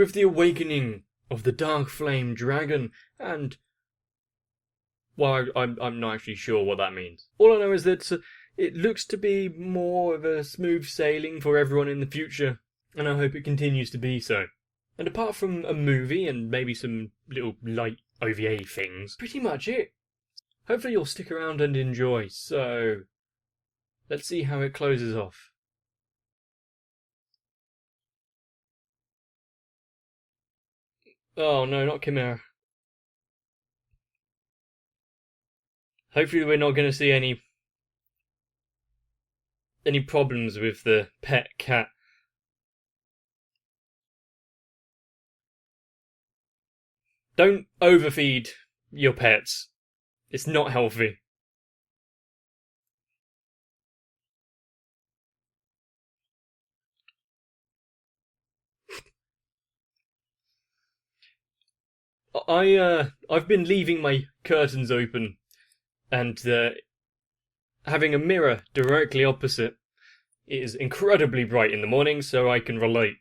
with the awakening of the Dark Flame Dragon, and well, I'm not actually sure what that means. All I know is that it looks to be more of a smooth sailing for everyone in the future, and I hope it continues to be so. And apart from a movie and maybe some little light OVA things, pretty much it. Hopefully you'll stick around and enjoy, so let's see how it closes off. Oh no, not Chimera. Hopefully we're not going to see any problems with the pet cat. Don't overfeed your pets. It's not healthy. I've been leaving my curtains open and having a mirror directly opposite. It is incredibly bright in the morning, so I can relate.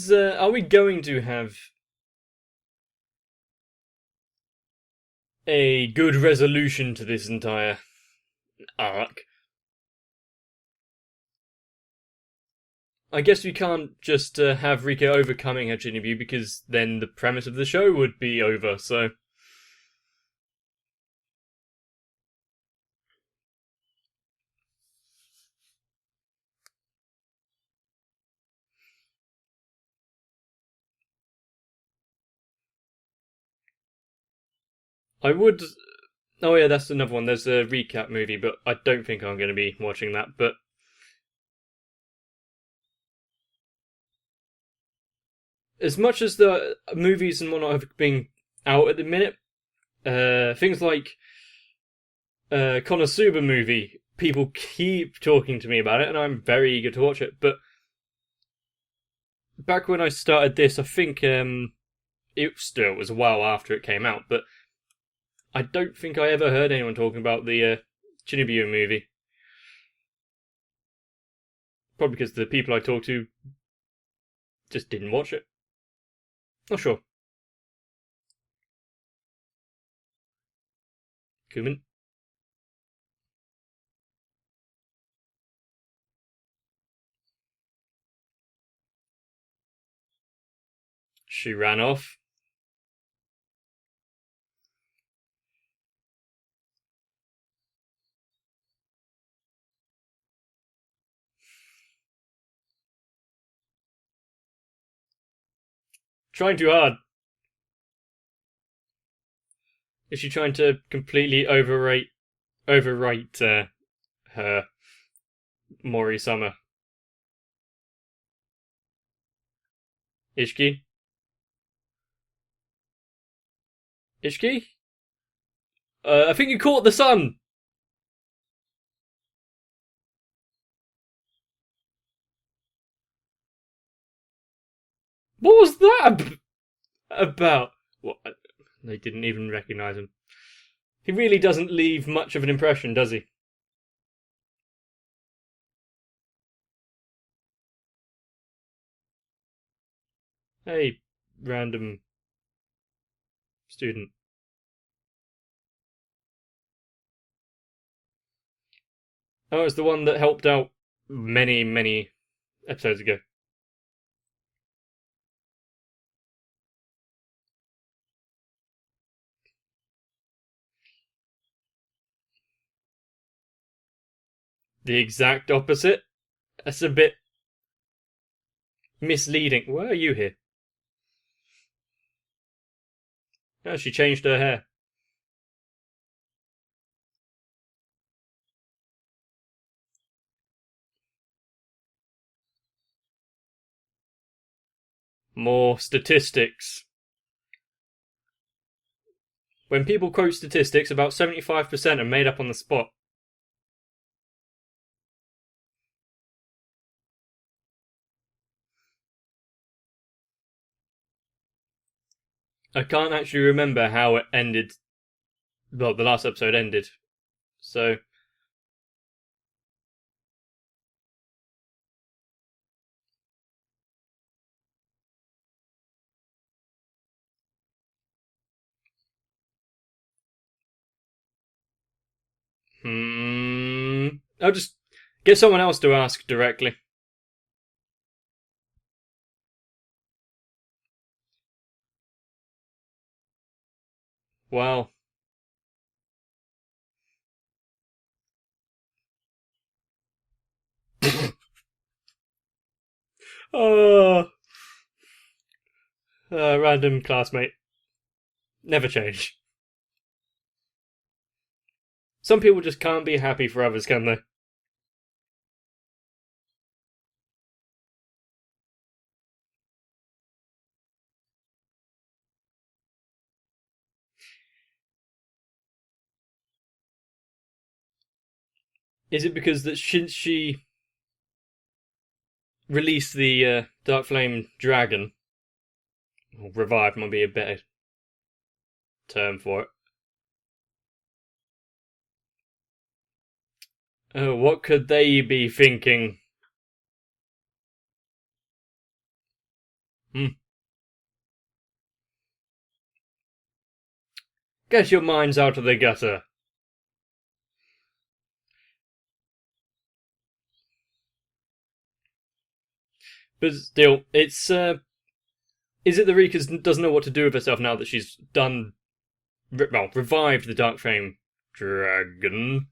Are we going to have a good resolution to this entire arc? I guess we can't just have Rika overcoming her Chuunibyou, because then the premise of the show would be over, so... I would... Oh yeah, that's another one. There's a recap movie, but I don't think I'm going to be watching that, but... As much as the movies and whatnot have been out at the minute, things like Konosuba movie, people keep talking to me about it, and I'm very eager to watch it, but back when I started this, I think it still was a while after it came out, but I don't think I ever heard anyone talking about the Chuunibyou movie. Probably because the people I talked to just didn't watch it. Not sure. Kumin? She ran off. Trying too hard. Is she trying to completely overwrite her Mori Summer? Ishiki? Ishiki? I think you caught the sun! What was that about? What? They didn't even recognise him. He really doesn't leave much of an impression, does he? Hey, random student. Oh, it's the one that helped out many, many episodes ago. The exact opposite? That's a bit misleading. Why are you here? Oh, she changed her hair. More statistics. When people quote statistics, about 75% are made up on the spot. I can't actually remember how it ended. Well, the last episode ended. So. I'll just get someone else to ask directly. Well. Oh. Random classmate. Never change. Some people just can't be happy for others, can they? Is it because that since she released the Dark Flame Dragon, or revived might be a better term for it. Oh, what could they be thinking? Guess your mind's out of the gutter. But still, it's is it the Rika doesn't know what to do with herself now that she's done, well, revived the Dark Flame Dragon,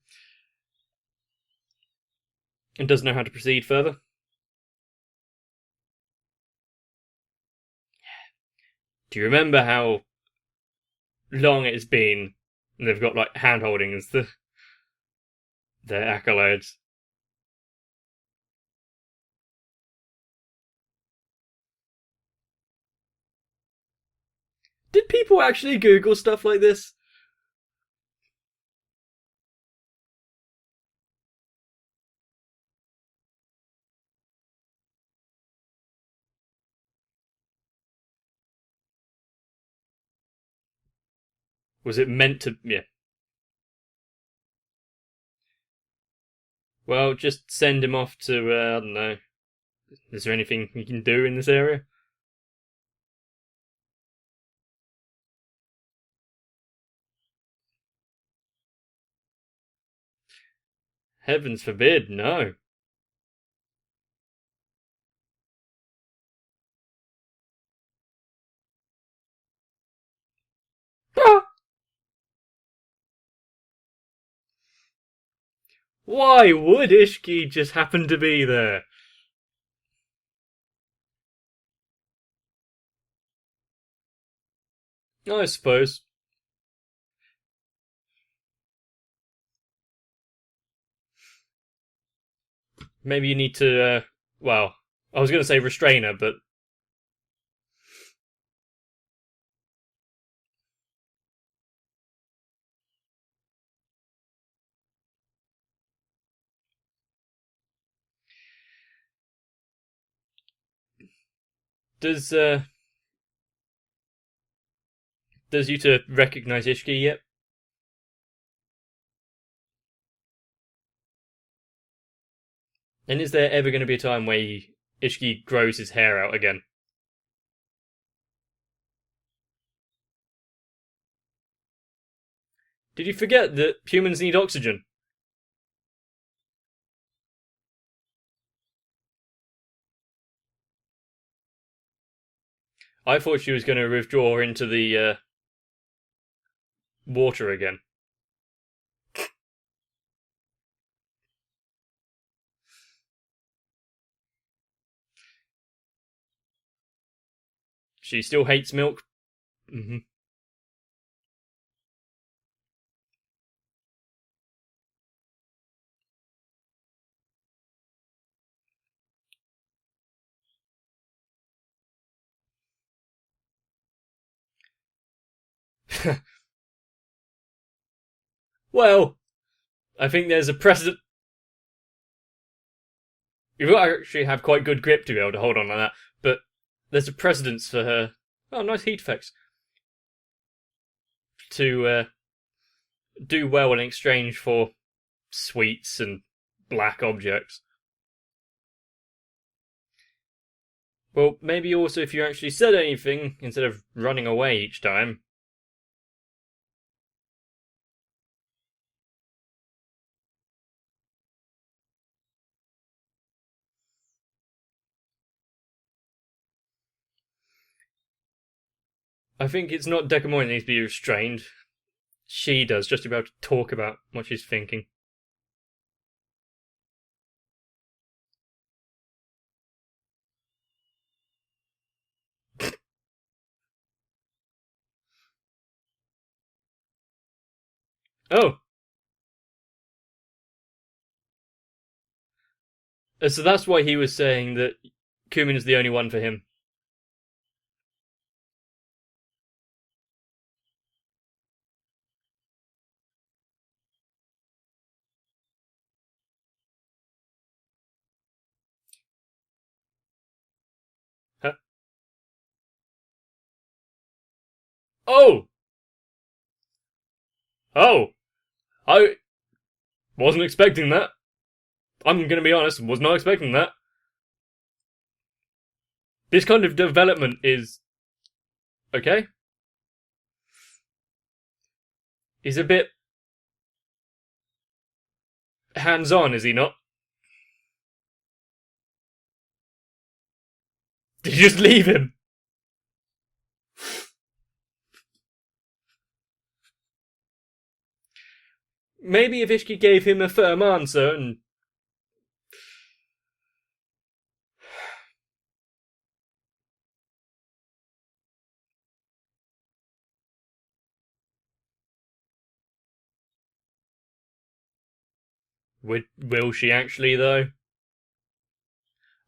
and doesn't know how to proceed further? Do you remember how long it's been? And they've got like hand holding as their accolades. Did people actually Google stuff like this? Was it meant to? Yeah. Well, just send him off to, I don't know. Is there anything he can do in this area? Heavens forbid, no. Ah! Why would Ishki just happen to be there? I suppose. Maybe you need to, well, I was going to say restrain her, but does, does Yuta recognize Ishki yet? And is there ever going to be a time where Ishki grows his hair out again? Did you forget that humans need oxygen? I thought she was going to withdraw into the water again. She still hates milk. Mm-hmm. Well, I think there's a precedent. You've got to actually have quite good grip to be able to hold on like that, but there's a precedence for her. Oh, nice heat effects. to do well in exchange for sweets and black objects. Well, maybe also if you actually said anything instead of running away each time. I think it's not Dekamori that needs to be restrained. She does, just to be able to talk about what she's thinking. Oh! So that's why he was saying that Kumin is the only one for him. Huh? Oh! Oh! I wasn't expecting that. I'm gonna be honest, was not expecting that. This kind of development is... okay? He's a bit... hands-on, is he not? Did you just leave him? Maybe if Ishiki gave him a firm answer and... will she actually, though?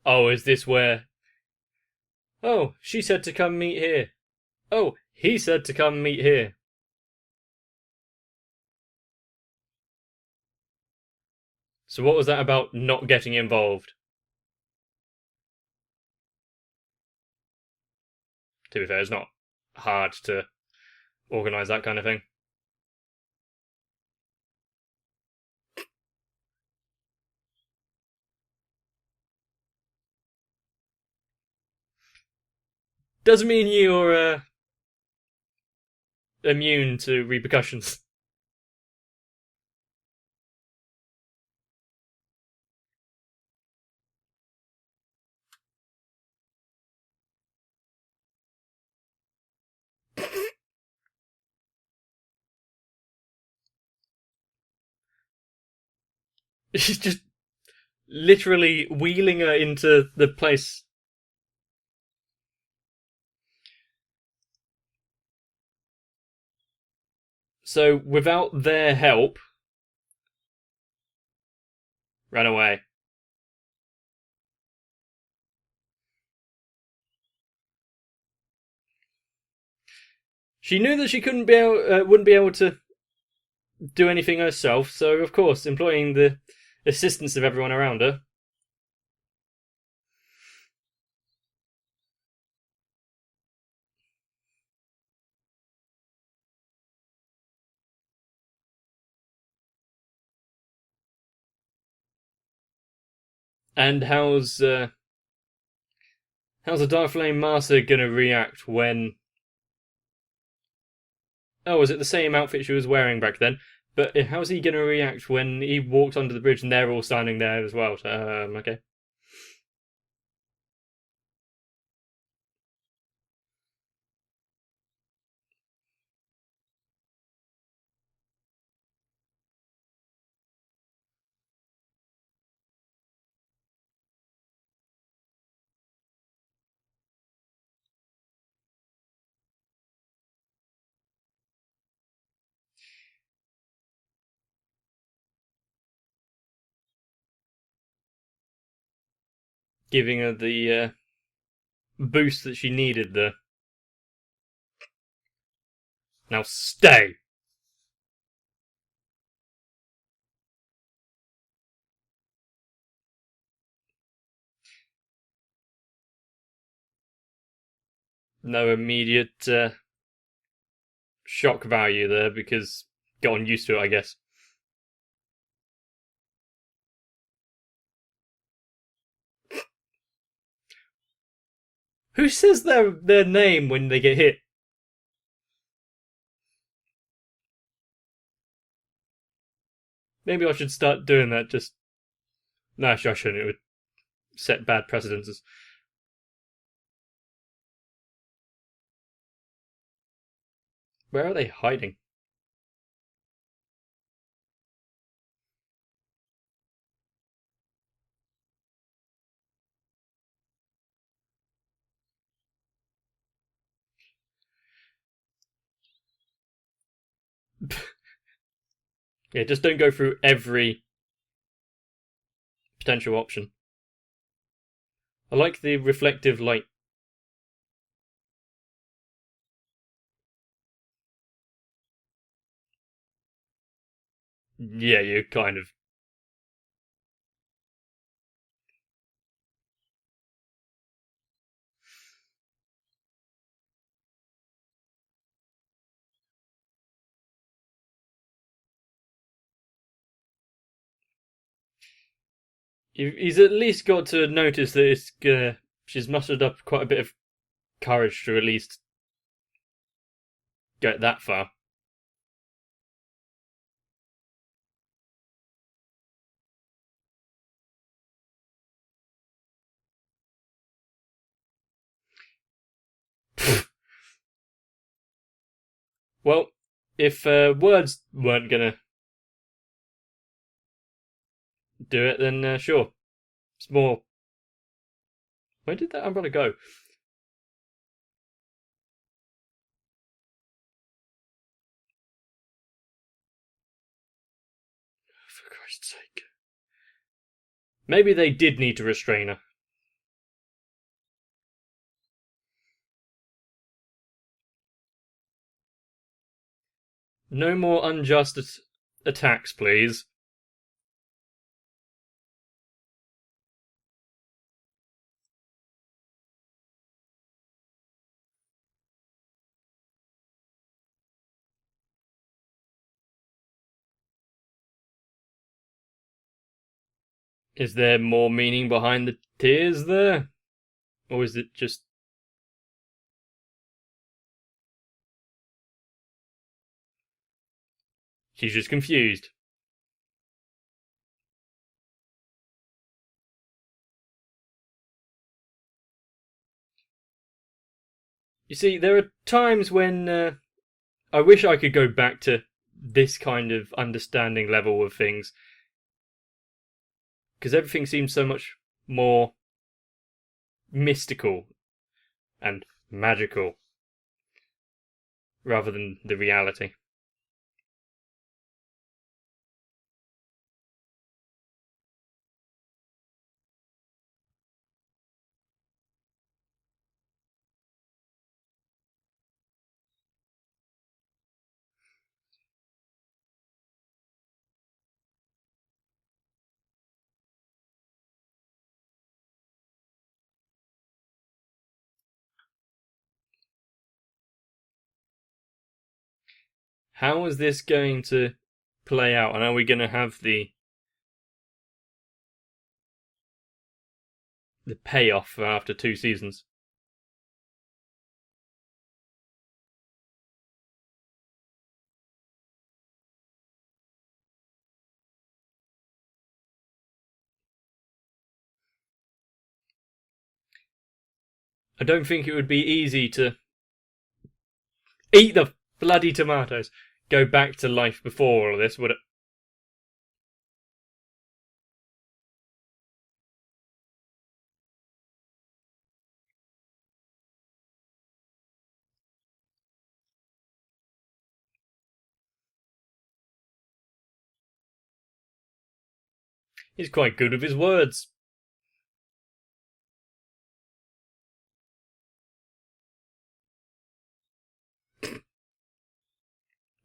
Oh, is this where... oh, she said to come meet here. Oh, he said to come meet here. So what was that about not getting involved? To be fair, it's not hard to organise that kind of thing. Doesn't mean you're immune to repercussions. She's just literally wheeling her into the place. So, without their help, run away. She knew that she wouldn't be able to do anything herself, so of course, employing the assistance of everyone around her. And how's the Dark Flame Master gonna react when... oh, was it the same outfit she was wearing back then? But how's he gonna react when he walks onto the bridge and they're all standing there as well? Okay. Giving her the boost that she needed there. Now stay! No immediate shock value there because gotten used to it, I guess. Who says their name when they get hit? Maybe I should start doing that. Just no, I shouldn't. It would set bad precedences. Where are they hiding? Yeah, just don't go through every potential option. I like the reflective light. Yeah, you kind of. He's at least got to notice that she's mustered up quite a bit of courage to at least get that far. Well, if words weren't gonna do it, then sure. It's more. Where did that umbrella go? For Christ's sake. Maybe they did need to restrain her. No more unjust attacks, please. Is there more meaning behind the tears there? Or is it just. She's just confused? You see, there are times when I wish I could go back to this kind of understanding level of things. Because everything seems so much more mystical and magical rather than the reality. How is this going to play out? And are we going to have the payoff after 2 seasons? I don't think it would be easy to eat the bloody tomatoes. Go back to life before all of this, would it? He's quite good with his words.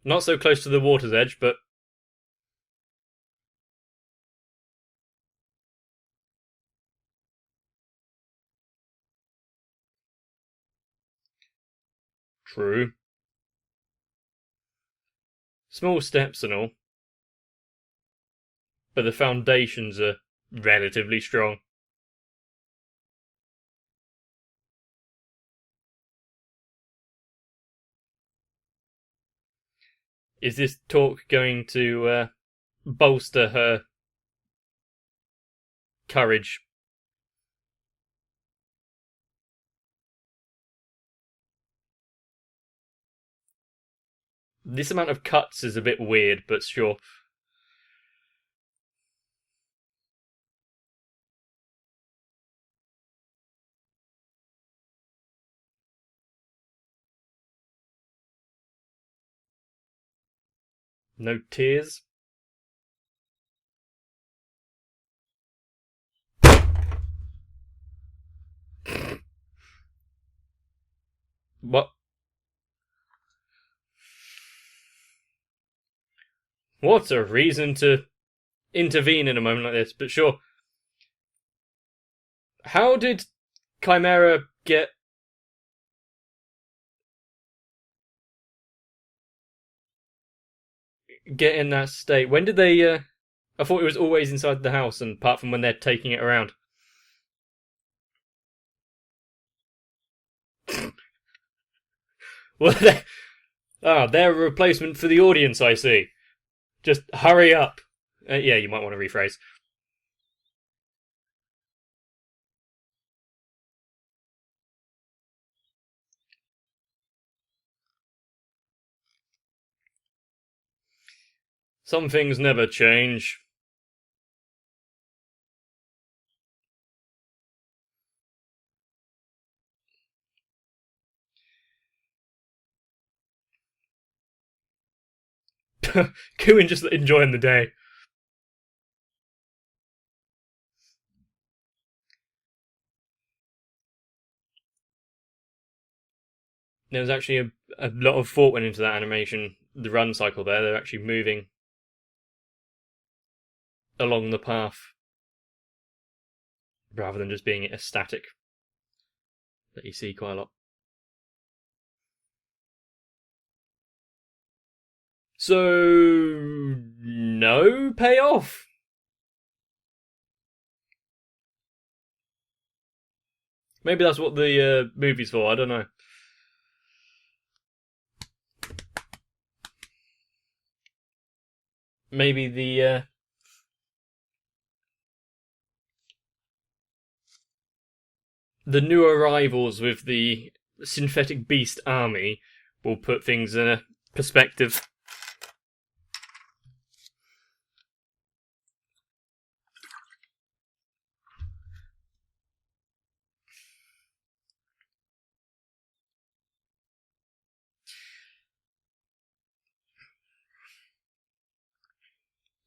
Not so close to the water's edge, but true. Small steps and all. But the foundations are relatively strong. Is this talk going to bolster her courage? This amount of cuts is a bit weird, but sure. No tears? What? What a reason to intervene in a moment like this, but sure. How did Chimera get in that state? When did they, I thought it was always inside the house, and apart from when they're taking it around. Well, they're a replacement for the audience, I see. Just hurry up. Yeah, you might want to rephrase. Some things never change. Kuen just enjoying the day. There was actually a lot of thought went into that animation, the run cycle there. They're actually moving along the path rather than just being a static that you see quite a lot. So, no payoff? Maybe that's what the movie's for, I don't know. Maybe the new arrivals with the synthetic beast army will put things in a perspective.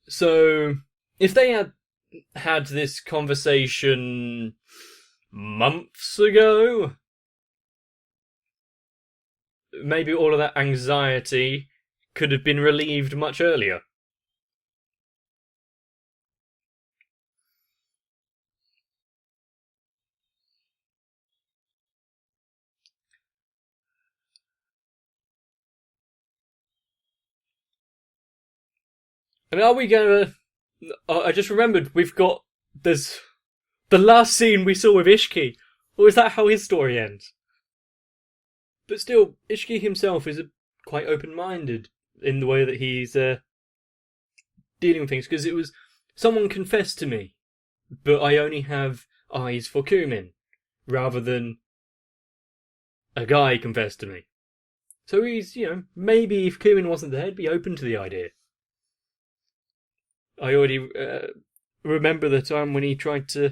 So, if they had this conversation months ago, maybe all of that anxiety could have been relieved much earlier. I mean, are we gonna... I just remembered there's the last scene we saw with Ishiki. Or is that how his story ends? But still, Ishiki himself is quite open-minded in the way that he's dealing with things, because it was, someone confessed to me, but I only have eyes for Kumin, rather than a guy confessed to me. So he's, maybe if Kumin wasn't there, he'd be open to the idea. I already remember the time when he tried to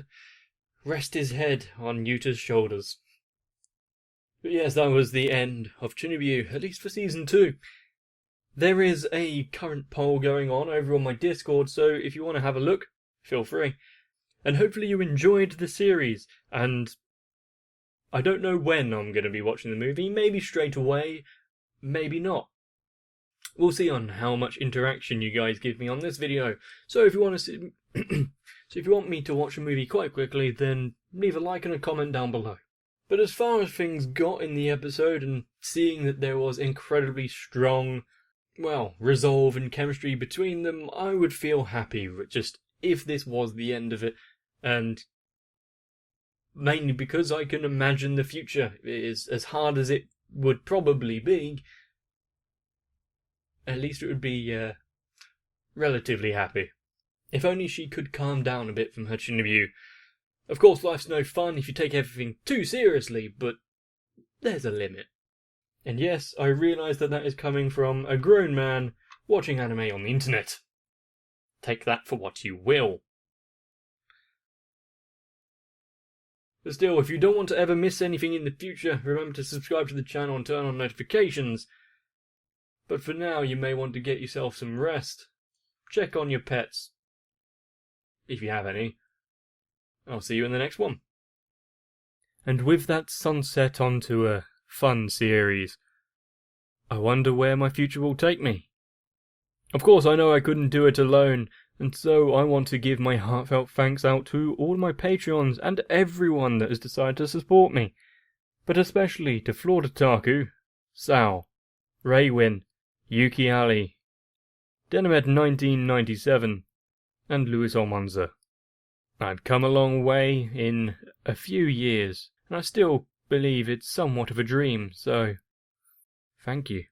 rest his head on Yuta's shoulders. But yes, that was the end of Chuunibyou, at least for Season 2. There is a current poll going on over on my Discord, so if you want to have a look, feel free. And hopefully you enjoyed the series, and I don't know when I'm going to be watching the movie, maybe straight away, maybe not. We'll see on how much interaction you guys give me on this video. So if you want to see, so if you want me to watch a movie quite quickly, then leave a like and a comment down below. But as far as things got in the episode, and seeing that there was incredibly strong well, resolve and chemistry between them, I would feel happy just if this was the end of it. And mainly because I can imagine the future. It is as hard as it would probably be. At least it would be relatively happy. If only she could calm down a bit from her Chuunibyou. Of course, life's no fun if you take everything too seriously, but there's a limit. And yes, I realise that is coming from a grown man watching anime on the internet. Take that for what you will. But still, if you don't want to ever miss anything in the future, remember to subscribe to the channel and turn on notifications. But for now, you may want to get yourself some rest. Check on your pets, if you have any. I'll see you in the next one. And with that sunset onto a fun series, I wonder where my future will take me. Of course, I know I couldn't do it alone, and so I want to give my heartfelt thanks out to all my Patreons and everyone that has decided to support me, but especially to Florida Taku, Sal, Raywin, Yuki Ali, Denamed 1997, and Luis Almanza. I've come a long way in a few years, and I still believe it's somewhat of a dream, so thank you.